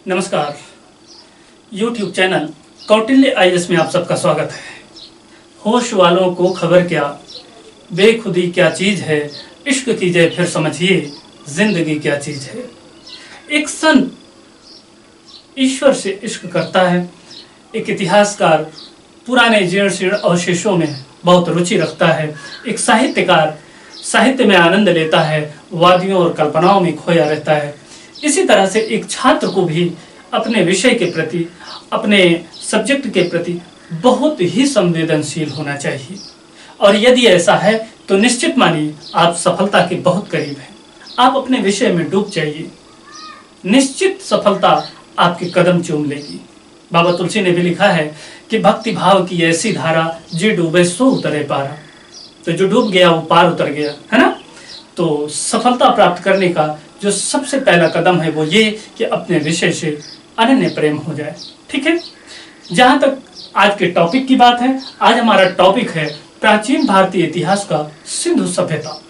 नमस्कार। YouTube channel Kautilya IAS में आप सबका स्वागत है। होश वालों को खबर क्या, बेखुदी क्या चीज़ है, इश्क कीजिए फिर समझिए जिंदगी क्या चीज़ है। एक संत ईश्वर से इश्क करता है। एक इतिहासकार पुराने जीर्ण शीर्ण अवशेषों में बहुत रुचि रखता है। एक साहित्यकार साहित्य में आनंद लेता है, वादियों और कल्पनाओं में खोया रहता है। इसी तरह से एक छात्र को भी अपने विषय के प्रति, अपने सब्जेक्ट के प्रति बहुत ही संवेदनशील होना चाहिए। और यदि ऐसा है तो निश्चित मानिए आप सफलता के बहुत करीब हैं। आप अपने विषय में डूब जाइए, निश्चित सफलता आपके कदम चूम लेगी। बाबा तुलसी ने भी लिखा है कि भक्ति भाव की ऐसी धारा जे डूबे सो उतरे पारा। तो जो डूब गया वो पार उतर गया, है ना। तो सफलता प्राप्त करने का जो सबसे पहला कदम है वो ये कि अपने विषय से अनन्य प्रेम हो जाए। ठीक है। जहां तक आज के टॉपिक की बात है, आज हमारा टॉपिक है प्राचीन भारतीय इतिहास का सिंधु सभ्यता।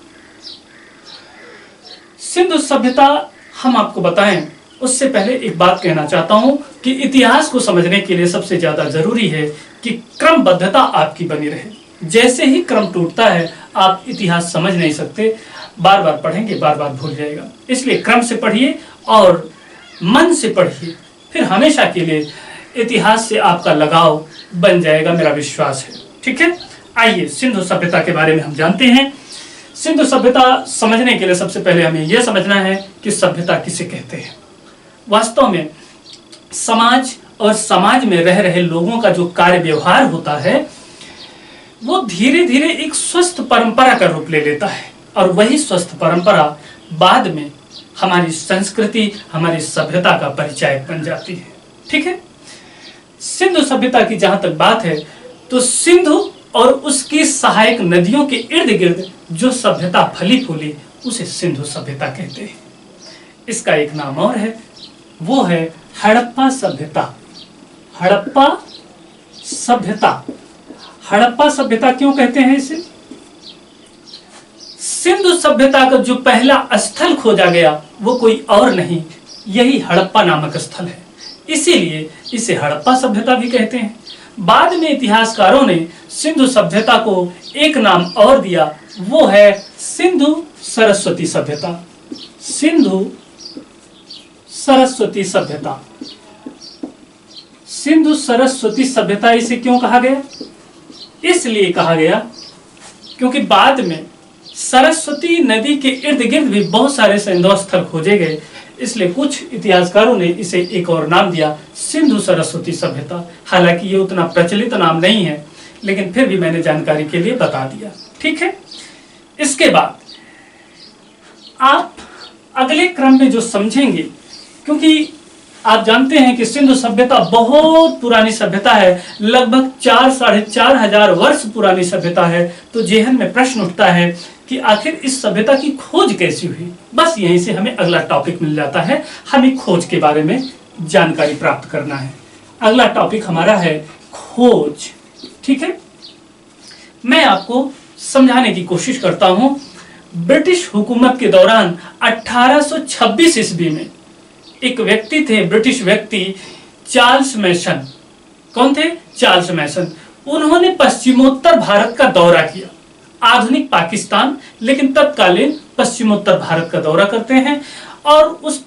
सिंधु सभ्यता हम आपको बताएं उससे पहले एक बात कहना चाहता हूं कि इतिहास को समझने के लिए सबसे ज्यादा जरूरी है कि क्रमबद्धता आपकी बनी रहे। जैसे ही क्रम टूटता है आप इतिहास समझ नहीं सकते। बार बार पढ़ेंगे बार बार भूल जाएगा। इसलिए क्रम से पढ़िए और मन से पढ़िए, फिर हमेशा के लिए इतिहास से आपका लगाव बन जाएगा, मेरा विश्वास है। ठीक है। आइए सिंधु सभ्यता के बारे में हम जानते हैं। सिंधु सभ्यता समझने के लिए सबसे पहले हमें यह समझना है कि सभ्यता किसे कहते हैं। वास्तव में समाज और समाज में रह रहे लोगों का जो कार्य व्यवहार होता है वो धीरे धीरे एक स्वस्थ परंपरा का रूप ले लेता है, और वही स्वस्थ परंपरा बाद में हमारी संस्कृति, हमारी सभ्यता का परिचायक बन जाती है। ठीक है। सिंधु सभ्यता की जहां तक बात है तो सिंधु और उसकी सहायक नदियों के इर्द गिर्द जो सभ्यता फली फूली उसे सिंधु सभ्यता कहते हैं। इसका एक नाम और है, वो है हड़प्पा सभ्यता। हड़प्पा सभ्यता। हड़प्पा सभ्यता क्यों कहते हैं इसे? सिंधु सभ्यता का जो पहला स्थल खोजा गया वो कोई और नहीं, यही हड़प्पा नामक स्थल है। इसीलिए इसे हड़प्पा सभ्यता भी कहते हैं। बाद में इतिहासकारों ने सिंधु सभ्यता को एक नाम और दिया, वो है सिंधु सरस्वती सभ्यता। सिंधु सरस्वती सभ्यता। सिंधु सरस्वती सभ्यता इसे क्यों कहा गया? इसलिए कहा गया क्योंकि बाद में सरस्वती नदी के इर्द गिर्द भी बहुत सारे सैंधव स्थल खोजे गए। इसलिए कुछ इतिहासकारों ने इसे एक और नाम दिया, सिंधु सरस्वती सभ्यता। हालांकि ये उतना प्रचलित नाम नहीं है, लेकिन फिर भी मैंने जानकारी के लिए बता दिया। ठीक है। इसके बाद आप अगले क्रम में जो समझेंगे, क्योंकि आप जानते हैं कि सिंधु सभ्यता बहुत पुरानी सभ्यता है, लगभग 4-4.5 हजार वर्ष पुरानी सभ्यता है। तो जेहन में प्रश्न उठता है कि आखिर इस सभ्यता की खोज कैसी हुई। बस यहीं से हमें अगला टॉपिक मिल जाता है, हमें खोज के बारे में जानकारी प्राप्त करना है। अगला टॉपिक हमारा है खोज। ठीक है। मैं आपको समझाने की कोशिश करता हूं। ब्रिटिश हुकूमत के दौरान 1826 ईस्वी में एक व्यक्ति थे, ब्रिटिश व्यक्ति, चार्ल्स मैसन। कौन थे? चार्ल्स मैसन। उन्होंने पश्चिमोत्तर भारत का दौरा किया, आधुनिक पाकिस्तान, लेकिन तत्कालीन पश्चिमोत्तर भारत का दौरा करते हैं। और उस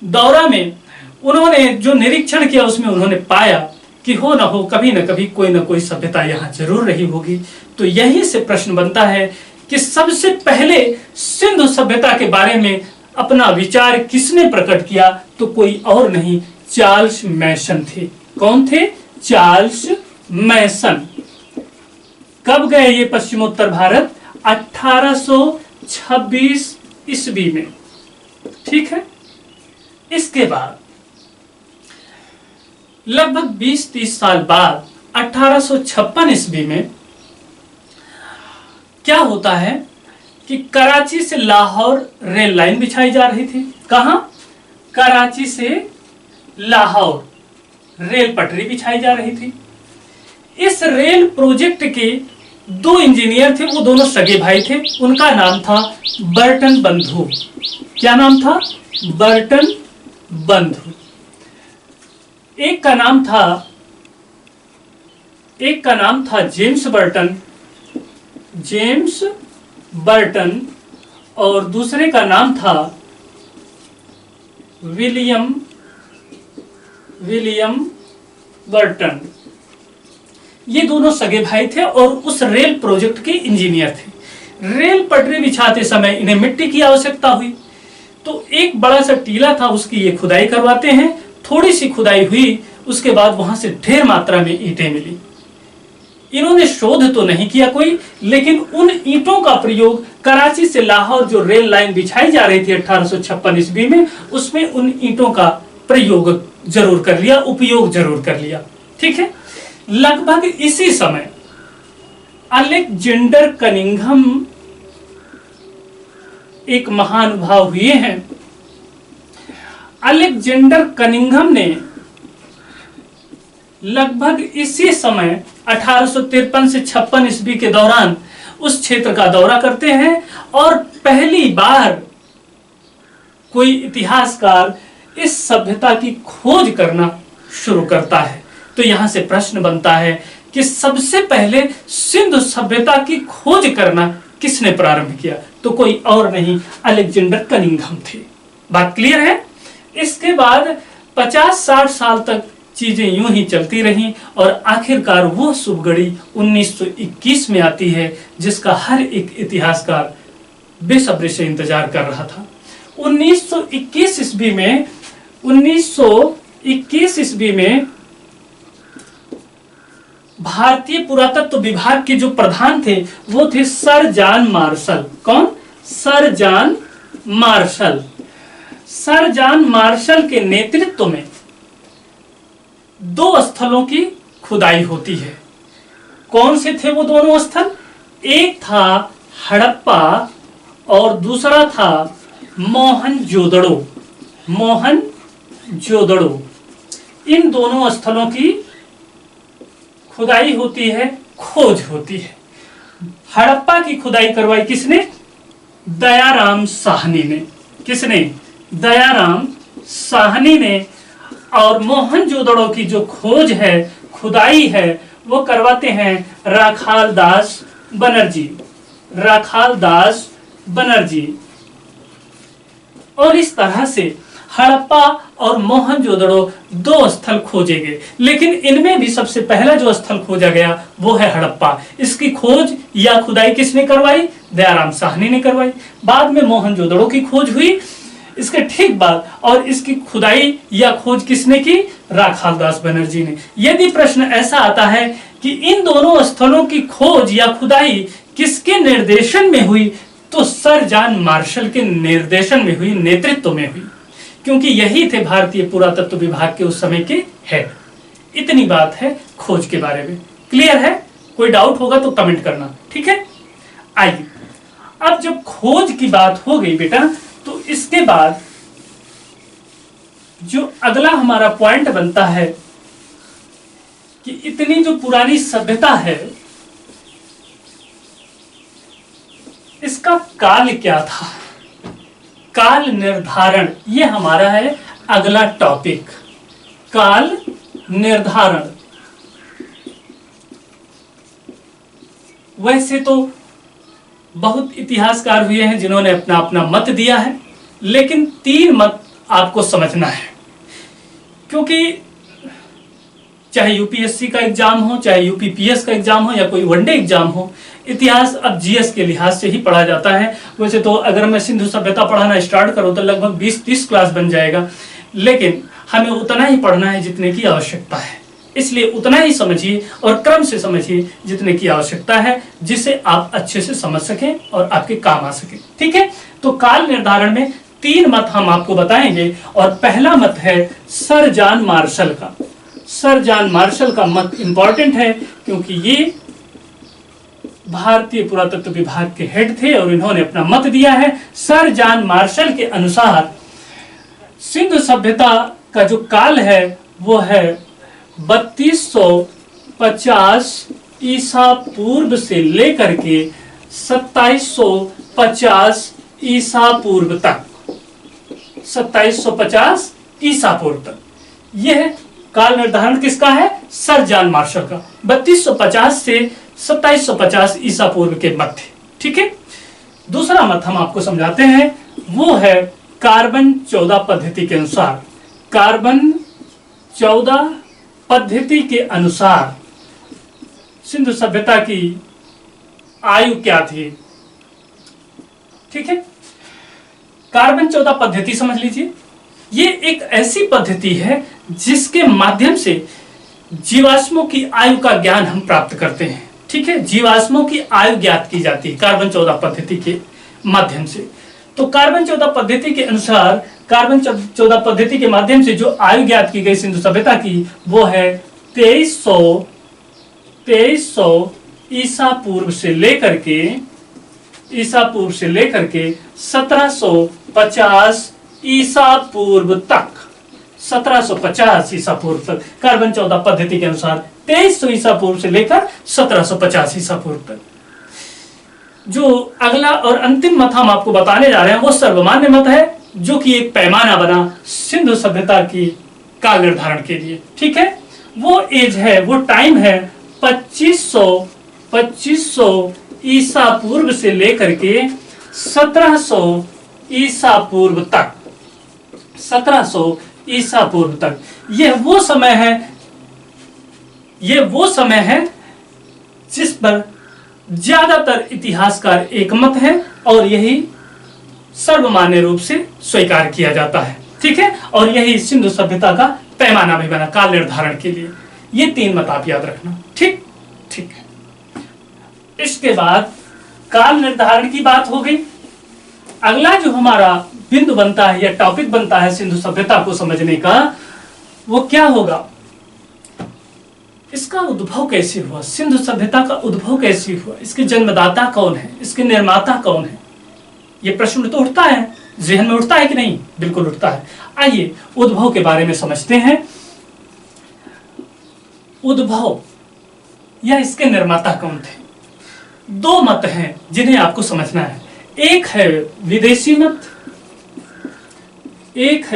दौरा में उन्होंने जो निरीक्षण किया उसमें उन्होंने पाया कि हो ना हो कभी न कभी कोई ना कोई सभ्यता यहाँ जरूर रही होगी। तो यहीं से प्रश्न बनता है कि सबसे पहले सिंधु सभ्यता के बारे में अपना विचार किसने प्रकट किया? तो कोई और नहीं, चार्ल्स मैसन थे। कौन थे? चार्ल्स मैसन। कब गए ये पश्चिमोत्तर भारत? 1826 ईस्वी में। ठीक है। इसके बाद लगभग 20-30 साल बाद 1856 ईस्वी में क्या होता है कि कराची से लाहौर रेल लाइन बिछाई जा रही थी। कहां? कराची से लाहौर रेल पटरी बिछाई जा रही थी। इस रेल प्रोजेक्ट के 2 इंजीनियर थे, वो दोनों सगे भाई थे। उनका नाम था बर्टन बंधु। क्या नाम था? बर्टन बंधु। एक का नाम था जेम्स बर्टन और दूसरे का नाम था विलियम बर्टन। ये दोनों सगे भाई थे और उस रेल प्रोजेक्ट के इंजीनियर थे। रेल पटरी बिछाते समय इन्हें मिट्टी की आवश्यकता हुई, तो एक बड़ा सा टीला था, उसकी ये खुदाई करवाते हैं। थोड़ी सी खुदाई हुई, उसके बाद वहां से ढेर मात्रा में ईंटें मिली। इन्होंने शोध तो नहीं किया कोई, लेकिन उन ईंटों का प्रयोग कराची से लाहौर जो रेल लाइन बिछाई जा रही थी 1856 ईस्वी में, उसमें उन ईंटों का प्रयोग जरूर कर लिया, उपयोग जरूर कर लिया। ठीक है। लगभग इसी समय अलेक्जेंडर कनिंघम एक महानुभाव हुए हैं। अलेक्जेंडर कनिंघम ने लगभग इसी समय 1853 से 56 ईस्वी के दौरान उस क्षेत्र का दौरा करते हैं और पहली बार कोई इतिहासकार इस सभ्यता की खोज करना शुरू करता है। तो यहां से प्रश्न बनता है कि सबसे पहले सिंधु सभ्यता की खोज करना किसने प्रारंभ किया? तो कोई और नहीं, अलेक्जेंडर कनिंघम थे। बात क्लियर है? इसके बाद 50-60 साल तक चीजें यूं ही चलती रहीं और आखिरकार वो शुभ घड़ी 1921 में आती है, जिसका हर एक इतिहासकार बेसब्री से इंतजार कर रहा था। 1921 ईस्वी में भारतीय पुरातत्व विभाग के जो प्रधान थे वो थे सर जॉन मार्शल। कौन? Sir John Marshall. Sir John Marshall के नेतृत्व में 2 स्थलों की खुदाई होती है। कौन से थे वो दोनों स्थल? एक था हड़प्पा और दूसरा था मोहनजोदड़ो। इन दोनों स्थलों की खुदाई होती है, खोज होती है। हड़प्पा की खुदाई करवाई किसने? दयाराम साहनी ने। किसने? दयाराम साहनी ने। और मोहनजोदड़ो की जो खोज है, खुदाई है, वो करवाते हैं राखाल दास बनर्जी। और इस तरह से हड़प्पा और मोहनजोदड़ो 2 स्थल खोजे गए, लेकिन इनमें भी सबसे पहला जो स्थल खोजा गया वो है हड़प्पा। इसकी खोज या खुदाई किसने करवाई? दयाराम साहनी ने करवाई। बाद में मोहनजोदड़ो की खोज हुई इसके ठीक बाद, और इसकी खुदाई या खोज किसने की? राखाल दास बनर्जी ने। यदि प्रश्न ऐसा आता है कि इन दोनों स्थलों की खोज या खुदाई किसके निर्देशन में हुई, तो सर जॉन मार्शल के निर्देशन में हुई, नेतृत्व में हुई, क्योंकि यही थे भारतीय पुरातत्व विभाग के उस समय के हेड। इतनी बात है खोज के बारे में। क्लियर है? कोई डाउट होगा तो कमेंट करना। ठीक है। आइए, अब जब खोज की बात हो गई बेटा, तो इसके बाद जो अगला हमारा पॉइंट बनता है कि इतनी जो पुरानी सभ्यता है, इसका काल क्या था? काल निर्धारण, ये हमारा है अगला टॉपिक, काल निर्धारण। वैसे तो बहुत इतिहासकार हुए हैं जिन्होंने अपना अपना मत दिया है, लेकिन 3 मत आपको समझना है, क्योंकि चाहे यूपीएससी का एग्जाम हो, चाहे यूपीपीएस का एग्जाम हो, या कोई वनडे एग्जाम हो, इतिहास अब जीएस के लिहाज से ही पढ़ा जाता है। वैसे तो अगर मैं सिंधु सभ्यता पढ़ाना स्टार्ट करूं तो लगभग 20-30 क्लास बन जाएगा, लेकिन हमें उतना ही पढ़ना है जितने की आवश्यकता है। इसलिए उतना ही समझिए और क्रम से समझिए जितने की आवश्यकता है, जिसे आप अच्छे से समझ सकें और आपके काम आ सके। ठीक है। तो काल निर्धारण में 3 मत हम आपको बताएंगे, और पहला मत है सर जॉन मार्शल का। सर जॉन मार्शल का मत इंपॉर्टेंट है, क्योंकि ये भारतीय पुरातत्व विभाग के हेड थे और इन्होंने अपना मत दिया है। सर जॉन मार्शल के अनुसार सिंधु सभ्यता का जो काल है वो है 3250 ईसा पूर्व से लेकर के 2750 ईसा पूर्व तक। 2750 ईसा पूर्व तक यह काल निर्धारण किसका है? सर जॉन मार्शल का, 3250 से 2750 ईसा पूर्व के मध्य। ठीक है, दूसरा मत हम आपको समझाते हैं, वो है कार्बन 14 पद्धति के अनुसार। कार्बन 14 पद्धति के अनुसार सिंधु सभ्यता की आयु क्या थी? ठीक है, कार्बन 14 पद्धति समझ लीजिए, ये एक ऐसी पद्धति है जिसके माध्यम से जीवाश्मों की आयु का ज्ञान हम प्राप्त करते हैं। ठीक है, जीवाश्मों की आयु ज्ञात की जाती है कार्बन 14 पद्धति के माध्यम से। तो कार्बन 14 पद्धति के अनुसार, कार्बन 14 पद्धति के माध्यम से जो आयु ज्ञात की गई सिंधु सभ्यता की, वो है 2300 ईसा पूर्व से लेकर के 1750 ईसा पूर्व तक, 1750 ईसा पूर्व तक कार्बन 14 पद्धति के अनुसार 2300 ईसा पूर्व से लेकर 1750 ईसा पूर्व तक। जो अगला और अंतिम मत हम आपको बताने जा रहे हैं वो सर्वमान्य मत है, जो कि एक पैमाना बना सिंधु सभ्यता की काल निर्धारण के लिए। ठीक है, वो एज है, वो टाइम है 2500 ईसा पूर्व से लेकर के 1700 ईसा पूर्व तक, 1700 ईसा पूर्व तक। यह वो समय है जिस पर ज्यादातर इतिहासकार एकमत है और यही सर्वमान्य रूप से स्वीकार किया जाता है। ठीक है, और यही सिंधु सभ्यता का पैमाना भी बना काल निर्धारण के लिए। ये 3 मत आप याद रखना। ठीक है, इसके बाद काल निर्धारण की बात हो गई। अगला जो हमारा बिंदु बनता है या टॉपिक बनता है सिंधु सभ्यता को समझने का, वो क्या होगा? इसका उद्भव कैसे हुआ? सिंधु सभ्यता का उद्भव कैसे हुआ? इसके जन्मदाता कौन है? इसके निर्माता कौन है? ये प्रश्न तो उठता है, जहन में उठता है कि नहीं? बिल्कुल उठता है। आइए उद्भव के बारे में समझते हैं। उद्भव या इसके निर्माता कौन थे? 2 मत हैं जिन्हें आपको समझना है। एक है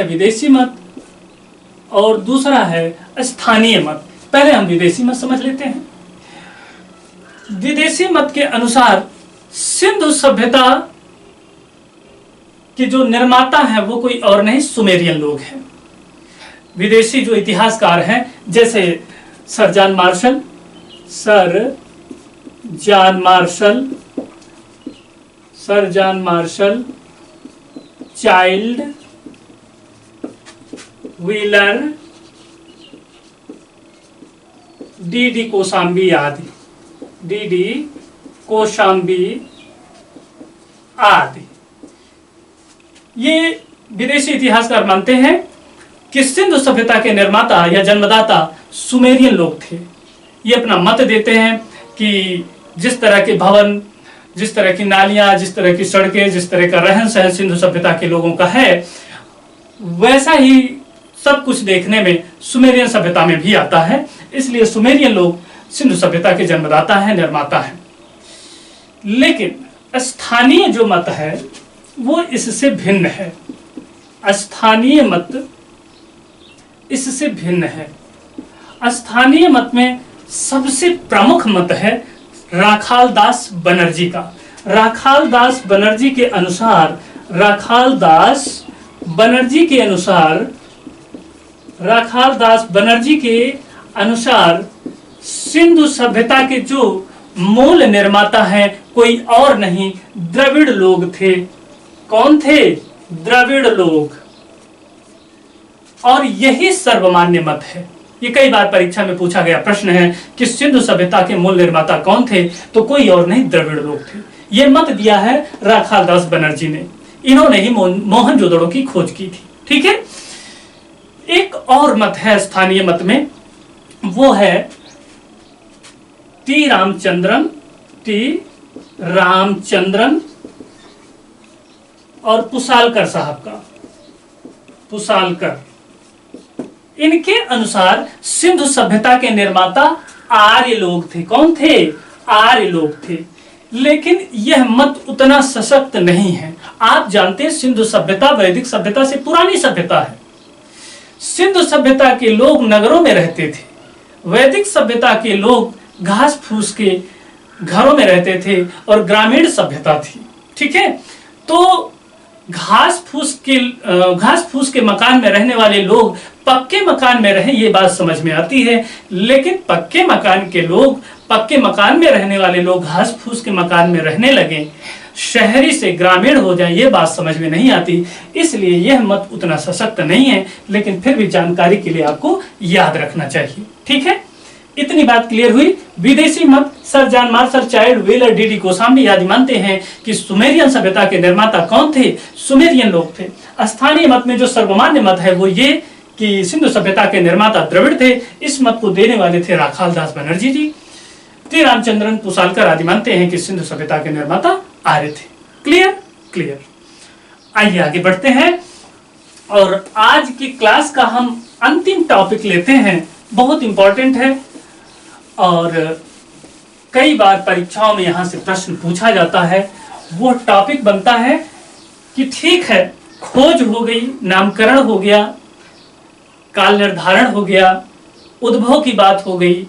विदेशी मत और दूसरा है स्थानीय मत। पहले हम विदेशी मत समझ लेते हैं। विदेशी मत के अनुसार सिंधु सभ्यता के जो निर्माता है वो कोई और नहीं, सुमेरियन लोग हैं। विदेशी जो इतिहासकार हैं, जैसे sir John Marshall, child, wheeler, D Kaushambi आदि, ये विदेशी इतिहासकार मानते हैं कि सिंधु सभ्यता के निर्माता या जन्मदाता सुमेरियन लोग थे। ये अपना मत देते हैं कि जिस तरह के भवन, जिस तरह की नालियां, जिस तरह की सड़कें, जिस तरह का रहन सहन सिंधु सभ्यता के लोगों का है, वैसा ही सब कुछ देखने में सुमेरियन सभ्यता में भी आता है। इसलिए सुमेरियन लोग सिंधु सभ्यता के जन्मदाता हैं, निर्माता हैं। लेकिन स्थानीय जो मत है वो इससे भिन्न है। स्थानीय मत इससे भिन्न है। स्थानीय मत में सबसे प्रमुख मत है राखालदास बनर्जी का। राखालदास बनर्जी के अनुसार सिंधु सभ्यता के जो मूल निर्माता हैं कोई और नहीं, द्रविड़ लोग थे। कौन थे? द्रविड़ लोग। और यही सर्वमान्य मत है। ये कई बार परीक्षा में पूछा गया प्रश्न है कि सिंधु सभ्यता के मूल निर्माता कौन थे, तो कोई और नहीं, द्रविड़ लोग थे। ये मत दिया है राखालदास बनर्जी ने। इन्होंने ही मोहनजोदड़ो की खोज की थी। ठीक है, एक और मत है स्थानीय मत में, वो है टी रामचंद्रन और पुसालकर साहब का। इनके अनुसार सिंधु सभ्यता के निर्माता आर्य लोग थे। कौन थे? आर्य लोग थे। लेकिन यह मत उतना सशक्त नहीं है। आप जानते हैं सिंधु सभ्यता वैदिक सभ्यता से पुरानी सभ्यता है। सिंधु सभ्यता के लोग नगरों में रहते थे, वैदिक सभ्यता के लोग घास फूस के घरों में रहते थे और ग्रामीण सभ्यता थी। ठीक है, तो घास फूस के मकान में रहने वाले लोग पक्के मकान में रहे, ये बात समझ में आती है, लेकिन पक्के मकान में रहने वाले लोग घास फूस के मकान में रहने लगे, शहरी से ग्रामीण हो जाए, ये बात समझ में नहीं आती। इसलिए यह मत उतना सशक्त नहीं है, लेकिन फिर भी जानकारी के लिए आपको याद रखना चाहिए। ठीक है, इतनी बात क्लियर हुई। विदेशी मत sir John Marshall child, wheeler, DD. Goswami आदि मानते हैं कि सुमेरियन सभ्यता के निर्माता कौन थे? सुमेरियन लोग थे। स्थानीय मत में जो सर्वमान्य मत है वो ये कि सिंधु सभ्यता के निर्माता द्रविड़ थे। इस मत को देने वाले थे राखाल दास बनर्जी जी। टी रामचंद्रन पुसालकर आदि मानते हैं कि सिंधु सभ्यता के निर्माता आर्य थे। क्लियर। आइए आगे बढ़ते हैं और आज की क्लास का हम अंतिम टॉपिक लेते हैं। बहुत इंपॉर्टेंट है और कई बार परीक्षाओं में यहां से प्रश्न पूछा जाता है। वो टॉपिक बनता है कि ठीक है, खोज हो गई, नामकरण हो गया, काल निर्धारण हो गया, उद्भव की बात हो गई।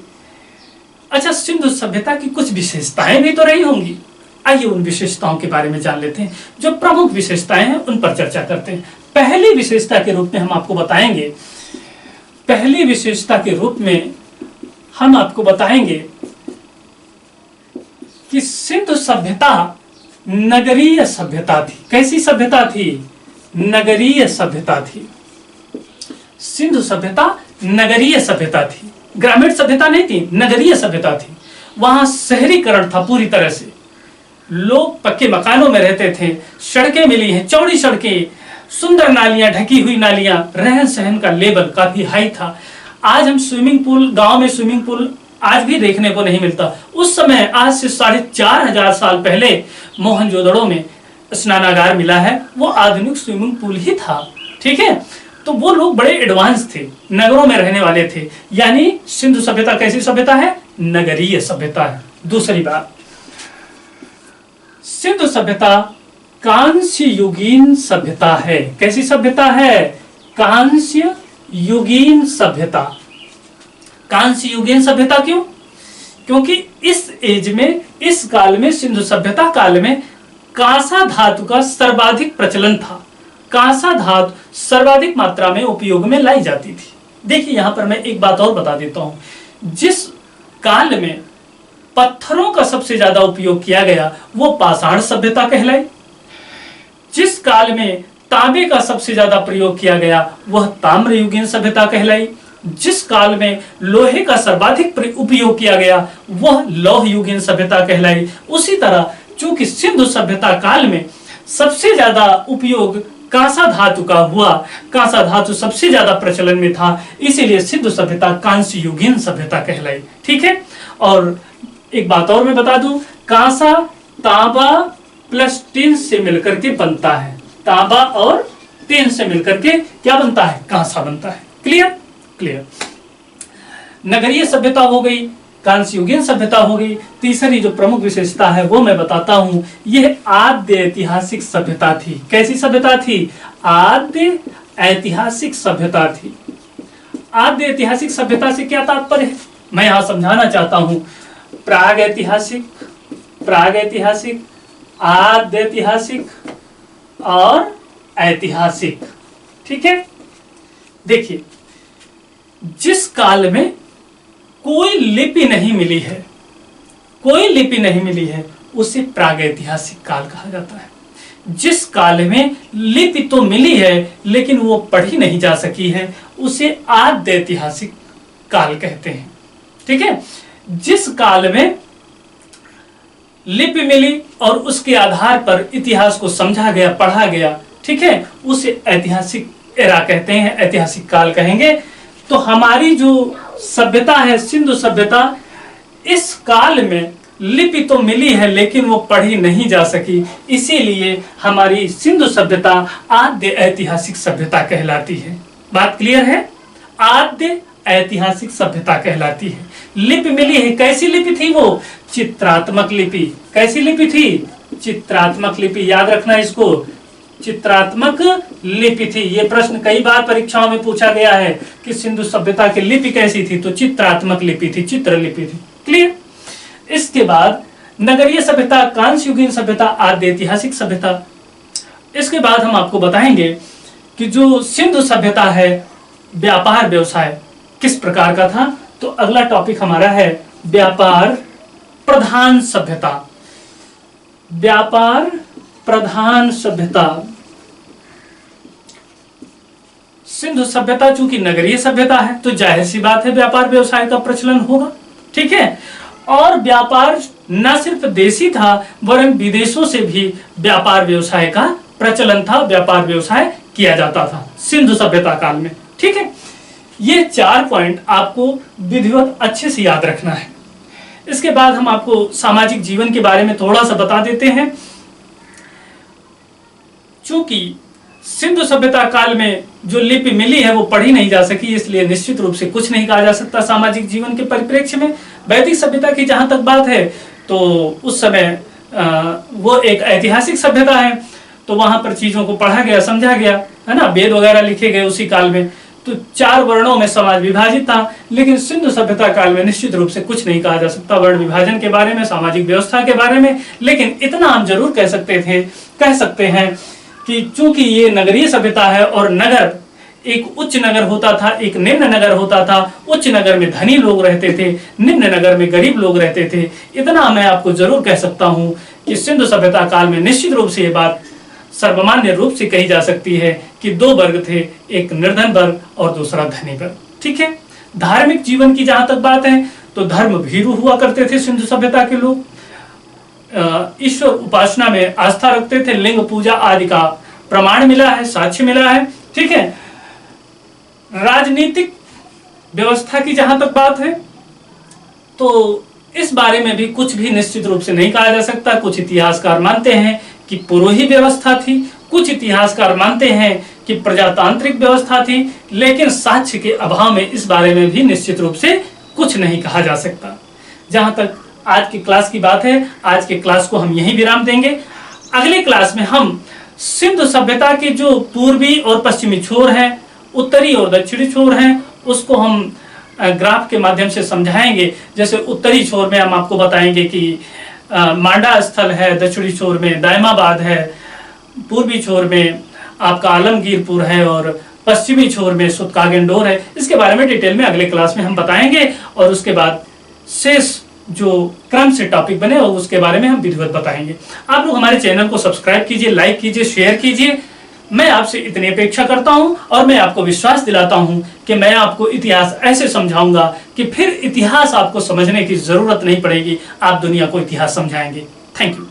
अच्छा, सिंधु सभ्यता की कुछ विशेषताएं भी तो रही होंगी। आइए उन विशेषताओं के बारे में जान लेते हैं। जो प्रमुख विशेषताएं हैं उन पर चर्चा करते हैं। पहली विशेषता के रूप में हम आपको बताएंगे, पहली विशेषता के रूप में हम आपको बताएंगे कि सिंधु सभ्यता नगरीय सभ्यता थी। कैसी सभ्यता थी? नगरीय सभ्यता थी। सिंधु सभ्यता नगरीय सभ्यता थी, ग्रामीण सभ्यता नहीं थी, नगरीय सभ्यता थी। वहां शहरीकरण था पूरी तरह से, लोग पक्के मकानों में रहते थे, सड़कें मिली हैं, चौड़ी सड़कें, सुंदर नालियां, ढकी हुई नालियां, रहन सहन का लेवल काफी हाई था। आज हम स्विमिंग पूल, गांव में स्विमिंग पूल आज भी देखने को नहीं मिलता। उस समय आज से 4500 साल पहले मोहनजोदड़ो में स्नानागार मिला है, वो आधुनिक स्विमिंग पूल ही था। ठीक है, तो वो लोग बड़े एडवांस थे, नगरों में रहने वाले थे। यानी सिंधु सभ्यता कैसी सभ्यता है? नगरीय सभ्यता है। दूसरी बात, सिंधु सभ्यता कांस्य युगीन सभ्यता है। कैसी सभ्यता है? कांस्य युगीन सभ्यता। कांस्य युगीन सभ्यता क्यों? क्योंकि इस एज में, इस काल में, सिंधु सभ्यता काल में कांसा धातु का सर्वाधिक प्रचलन था। कांसा धातु सर्वाधिक मात्रा में उपयोग में लाई जाती थी। देखिए यहां पर मैं एक बात और बता देता हूं। जिस काल में पत्थरों का सबसे ज्यादा उपयोग किया गया वो पाषाण सभ्यता कहलाई। जिस काल में तांबे का सबसे ज्यादा प्रयोग किया गया वह ताम्रयुगीन सभ्यता कहलाई। जिस काल में लोहे का सर्वाधिक उपयोग किया गया वह लौह युगीन सभ्यता कहलाई। उसी तरह चूंकि सिंधु सभ्यता काल में सबसे ज्यादा उपयोग कांसा धातु का हुआ, कांसा धातु सबसे ज्यादा प्रचलन में था, इसीलिए सिंधु सभ्यता कांस्य युगीन सभ्यता कहलाई। ठीक है, और एक बात और मैं बता दूं, कांसा तांबा प्लस टिन से मिलकर के बनता है। तांबा और टिन से मिलकर के क्या बनता है? कांसा बनता है। क्लियर। नगरीय सभ्यता हो गई, कांस्य युगीन सभ्यता हो गई। तीसरी जो प्रमुख विशेषता है वो मैं बताता हूं, यह आद्य ऐतिहासिक सभ्यता थी। कैसी सभ्यता थी? आद्य ऐतिहासिक सभ्यता थी। आद्य ऐतिहासिक सभ्यता से क्या तात्पर्य है मैं यहां समझाना चाहता हूं। प्राग ऐतिहासिक, आद्य ऐतिहासिक और ऐतिहासिक। ठीक है, देखिए जिस काल में कोई लिपि नहीं मिली है उसे प्रागैतिहासिक काल कहा जाता है। जिस काल में लिपि तो मिली है लेकिन वो पढ़ी नहीं जा सकी है उसे आद्य ऐतिहासिक काल कहते हैं। ठीक है, जिस काल में लिपि मिली और उसके आधार पर इतिहास को समझा गया, पढ़ा गया, ठीक है, उसे ऐतिहासिक एरा कहते हैं, ऐतिहासिक काल कहेंगे। तो हमारी जो सभ्यता है सिंधु सभ्यता, इस काल में लिपि तो मिली है लेकिन वो पढ़ी नहीं जा सकी, इसीलिए हमारी सिंधु सभ्यता आद्य ऐतिहासिक सभ्यता कहलाती है। बात क्लियर है? आद्य ऐतिहासिक सभ्यता कहलाती है। लिपि मिली है, कैसी लिपि थी वो? चित्रात्मक लिपि। कैसी लिपि थी? चित्रात्मक लिपि। याद रखना इसको, चित्रात्मक लिपि थी। ये प्रश्न कई बार परीक्षाओं में पूछा गया है कि सिंधु सभ्यता की लिपि कैसी थी, तो चित्रात्मक लिपि थी, चित्र लिपि थी। क्लियर। इसके बाद नगरीय सभ्यता, कांस्य युगीन सभ्यता, आद्य ऐतिहासिक सभ्यता। इसके बाद हम आपको बताएंगे कि जो सिंधु सभ्यता है, व्यापार व्यवसाय किस प्रकार का था। तो अगला टॉपिक हमारा है व्यापार प्रधान सभ्यता। व्यापार प्रधान सभ्यता। सिंधु सभ्यता चूंकि नगरीय सभ्यता है तो जाहिर सी बात है व्यापार व्यवसाय का प्रचलन होगा, ठीक है। और व्यापार न सिर्फ देशी था वरन विदेशों से भी व्यापार व्यवसाय का प्रचलन था, व्यापार व्यवसाय किया जाता था सिंधु सभ्यता काल में, ठीक है। ये 4 पॉइंट आपको विधिवत अच्छे से याद रखना है। इसके बाद हम आपको सामाजिक जीवन के बारे में थोड़ा सा बता देते हैं। चूंकि सिंधु सभ्यता काल में जो लिपि मिली है वो पढ़ी नहीं जा सकी, इसलिए निश्चित रूप से कुछ नहीं कहा जा सकता सामाजिक जीवन के परिप्रेक्ष्य में। वैदिक सभ्यता की जहां तक बात है तो उस समय वो एक ऐतिहासिक सभ्यता है, तो वहां पर चीजों को पढ़ा गया, समझा गया, है ना। वेद वगैरह लिखे गए उसी काल में, तो 4 वर्णों में समाज विभाजित था। लेकिन सिंधु सभ्यता काल में निश्चित रूप से कुछ नहीं कहा जा सकता वर्ण विभाजन के बारे में, सामाजिक व्यवस्था के बारे में। लेकिन इतना हम जरूर कह सकते हैं कि चूंकि ये नगरीय सभ्यता है और नगर, एक उच्च नगर होता था, एक निम्न नगर होता था। उच्च नगर में धनी लोग रहते थे, निम्न नगर में गरीब लोग रहते थे। इतना मैं आपको जरूर कह सकता हूं कि सिंधु सभ्यता काल में निश्चित रूप से ये बात सर्वमान्य रूप से कही जा सकती है कि 2 वर्ग थे, एक निर्धन वर्ग और दूसरा धनी वर्ग, ठीक है। धार्मिक जीवन की जहां तक बात है तो धर्म भीरू हुआ करते थे सिंधु सभ्यता के लोग। ईश्वर उपासना में आस्था रखते थे, लिंग पूजा आदि का प्रमाण मिला है, साक्ष्य मिला है, ठीक है। राजनीतिक व्यवस्था की जहां तक बात है तो इस बारे में भी कुछ भी निश्चित रूप से नहीं कहा जा सकता। कुछ इतिहासकार मानते हैं कि पुरोही व्यवस्था थी, कुछ इतिहासकार मानते हैं कि प्रजातांत्रिक व्यवस्था थी, लेकिन साक्ष्य के अभाव में इस बारे में भी निश्चित रूप से कुछ नहीं कहा जा सकता। जहां तक आज की क्लास की बात है, आज के क्लास को हम यहीं विराम देंगे। अगले क्लास में हम सिंधु सभ्यता के जो पूर्वी और पश्चिमी छोर हैं, उत्तरी और दक्षिणी छोर हैं, उसको हम ग्राफ के माध्यम से समझाएंगे। जैसे उत्तरी छोर में हम आपको बताएंगे कि मांडा स्थल है, दक्षिणी छोर में दायमाबाद है, पूर्वी छोर में आपका आलमगीरपुर है और पश्चिमी छोर में सुतकागेंडोर है। इसके बारे में डिटेल में अगले क्लास में हम बताएंगे और उसके बाद शेष जो क्रम से टॉपिक बने और उसके बारे में हम विधिवत बताएंगे। आप लोग हमारे चैनल को सब्सक्राइब कीजिए, लाइक कीजिए, शेयर कीजिए। मैं आपसे इतनी अपेक्षा करता हूं और मैं आपको विश्वास दिलाता हूं कि मैं आपको इतिहास ऐसे समझाऊंगा कि फिर इतिहास आपको समझने की जरूरत नहीं पड़ेगी, आप दुनिया को इतिहास समझाएंगे। Thank you.